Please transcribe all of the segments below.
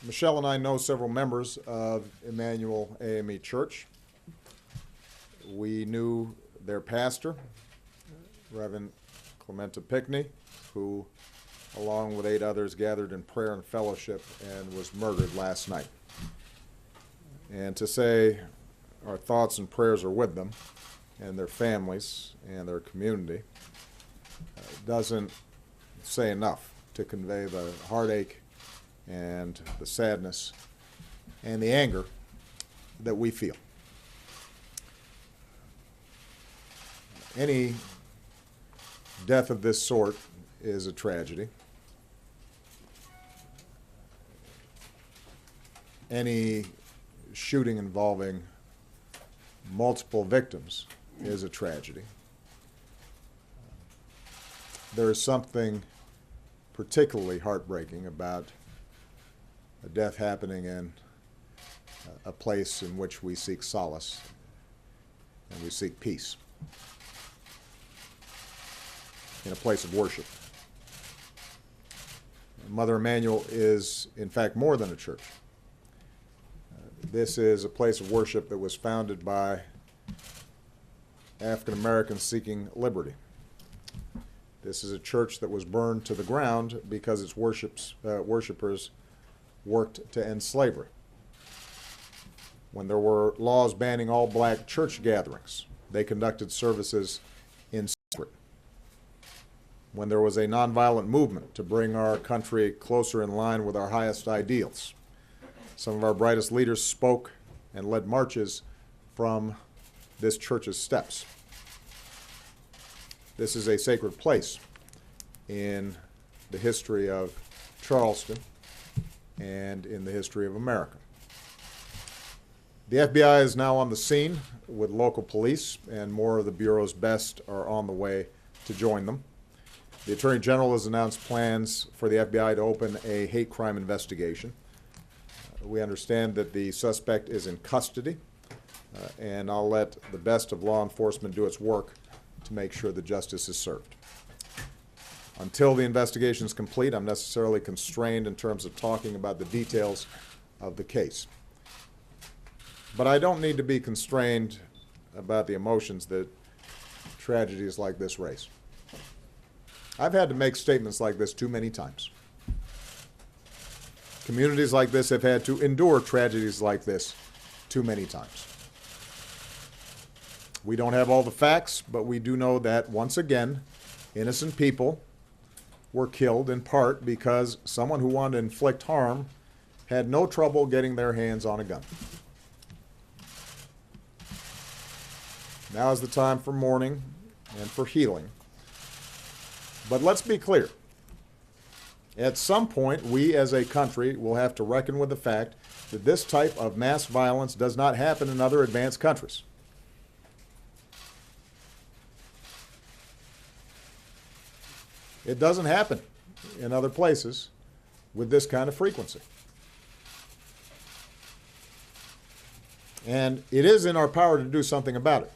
Michelle and I know several members of Emmanuel AME Church. We knew their pastor, Reverend Clementa Pickney, who, along with 8 others, gathered in prayer and fellowship and was murdered last night. And to say our thoughts and prayers are with them and their families and their community doesn't say enough to convey the heartache and the sadness and the anger that we feel. Any death of this sort is a tragedy. Any shooting involving multiple victims is a tragedy. There is something particularly heartbreaking about a death happening in a place in which we seek solace and we seek peace, in a place of worship. Mother Emanuel is, in fact, more than a church. This is a place of worship that was founded by African Americans seeking liberty. This is a church that was burned to the ground because its worshipers worked to end slavery. When there were laws banning all black church gatherings, they conducted services in secret. When there was a nonviolent movement to bring our country closer in line with our highest ideals, some of our brightest leaders spoke and led marches from this church's steps. This is a sacred place in the history of Charleston and in the history of America. The FBI is now on the scene with local police, and more of the Bureau's best are on the way to join them. The Attorney General has announced plans for the FBI to open a hate crime investigation. We understand that the suspect is in custody, and I'll let the best of law enforcement do its work to make sure that justice is served. Until the investigation is complete, I'm necessarily constrained in terms of talking about the details of the case. But I don't need to be constrained about the emotions that tragedies like this raise. I've had to make statements like this too many times. Communities like this have had to endure tragedies like this too many times. We don't have all the facts, but we do know that, once again, innocent people were killed in part because someone who wanted to inflict harm had no trouble getting their hands on a gun. Now is the time for mourning and for healing. But let's be clear. At some point, we as a country will have to reckon with the fact that this type of mass violence does not happen in other advanced countries. It doesn't happen in other places with this kind of frequency. And it is in our power to do something about it.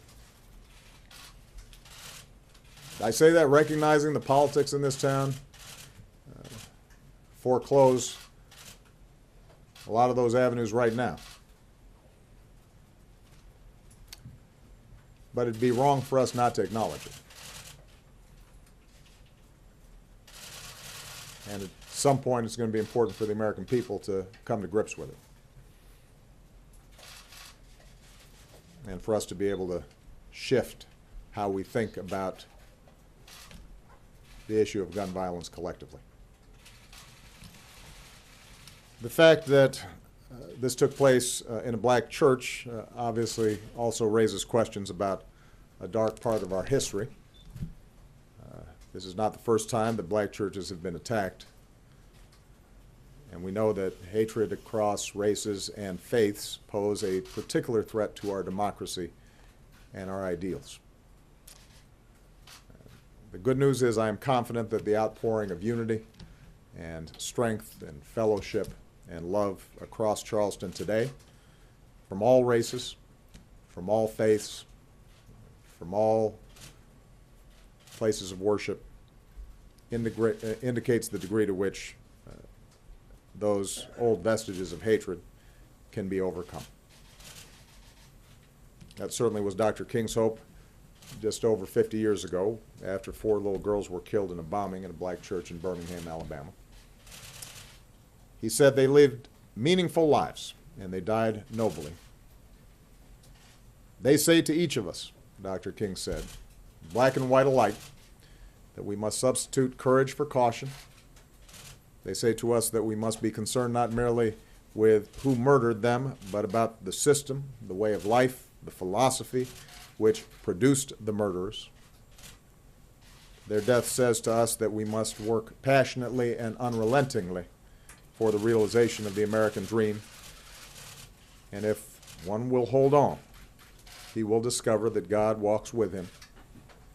I say that recognizing the politics in this town foreclose a lot of those avenues right now. But it'd be wrong for us not to acknowledge it. And at some point, it's going to be important for the American people to come to grips with it. And for us to be able to shift how we think about the issue of gun violence collectively. The fact that this took place in a black church obviously also raises questions about a dark part of our history. This is not the first time that black churches have been attacked. And we know that hatred across races and faiths pose a particular threat to our democracy and our ideals. The good news is I am confident that the outpouring of unity and strength and fellowship and love across Charleston today, from all races, from all faiths, from all places of worship, indicates the degree to which those old vestiges of hatred can be overcome. That certainly was Dr. King's hope just over 50 years ago, after 4 little girls were killed in a bombing in a black church in Birmingham, Alabama. He said they lived meaningful lives and they died nobly. They say to each of us, Dr. King said, black and white alike, that we must substitute courage for caution. They say to us that we must be concerned not merely with who murdered them, but about the system, the way of life, the philosophy which produced the murderers. Their death says to us that we must work passionately and unrelentingly for the realization of the American dream. And if one will hold on, he will discover that God walks with him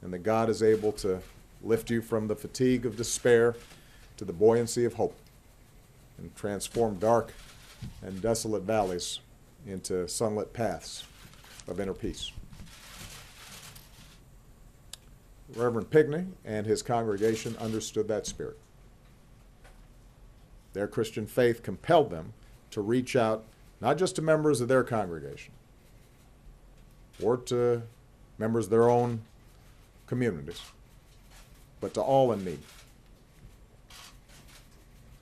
and that God is able to lift you from the fatigue of despair to the buoyancy of hope and transform dark and desolate valleys into sunlit paths of inner peace. Reverend Pigney and his congregation understood that spirit. Their Christian faith compelled them to reach out not just to members of their congregation or to members of their own communities, but to all in need.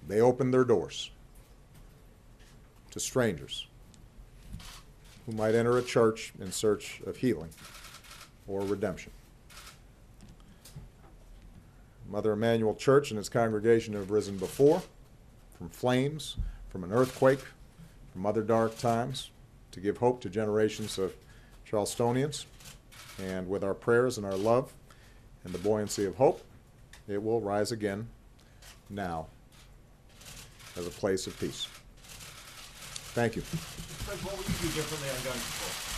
They opened their doors to strangers who might enter a church in search of healing or redemption. Mother Emanuel Church and its congregation have risen before, from flames, from an earthquake, from other dark times, to give hope to generations of Charlestonians. And with our prayers and our love and the buoyancy of hope, it will rise again now as a place of peace. Thank you. What would you do differently on gun control?